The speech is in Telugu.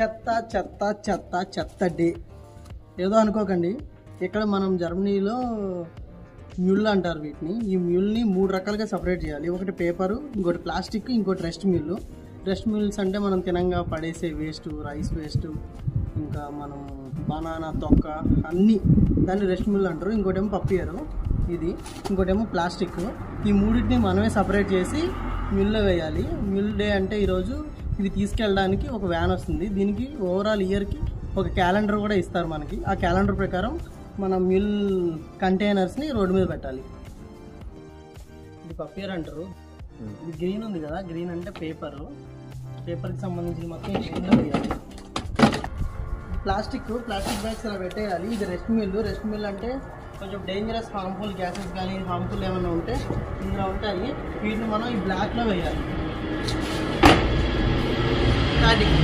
చెత్త చెత్త చెత్త చెత్త డే ఏదో అనుకోకండి. ఇక్కడ మనం జర్మనీలో మ్యూల్ అంటారు వీటిని. ఈ మ్యూల్ని 3 రకాలుగా సపరేట్ చేయాలి. ఒకటి పేపరు, ఇంకోటి ప్లాస్టిక్, ఇంకోటి రెస్ట్ మ్యూల్. రెస్ట్ మ్యూల్స్ అంటే మనం తినంగా పడేసే వేస్ట్, రైస్ వేస్ట్, ఇంకా మనం బనానా తొక్క అన్నీ దాన్ని రెస్ట్ మ్యూల్ అంటారు. ఇంకోటేమో పప్పియరు ఇది, ఇంకోటేమో ప్లాస్టిక్. ఈ మూడింటిని మనమే సపరేట్ చేసి మ్యూల్లో వేయాలి. మ్యూల్ డే అంటే ఈరోజు ఇది తీసుకెళ్ళడానికి ఒక వ్యాన్ వస్తుంది. దీనికి ఓవరాల్ ఇయర్కి ఒక క్యాలెండర్ కూడా ఇస్తారు మనకి. ఆ క్యాలెండర్ ప్రకారం మన మ్యూల్ కంటైనర్స్ని రోడ్డు మీద పెట్టాలి. ఇది పప్పియర్ అంటారు. ఇది గ్రీన్ ఉంది కదా, గ్రీన్ అంటే పేపర్కి సంబంధించిన మొత్తం గ్రీన్లో వేయాలి. ప్లాస్టిక్ బ్యాగ్స్ అలా పెట్టేయాలి. ఇది రెస్ట్ మిల్ అంటే కొంచెం డేంజరస్ హార్మ్ఫుల్ గ్యాసెస్ కానీ హార్మ్ఫుల్ ఏమైనా ఉంటే ఇందులో ఉంటాయి. వీటిని మనం ఈ బ్లాక్లో వేయాలి. స్టార్టింగ్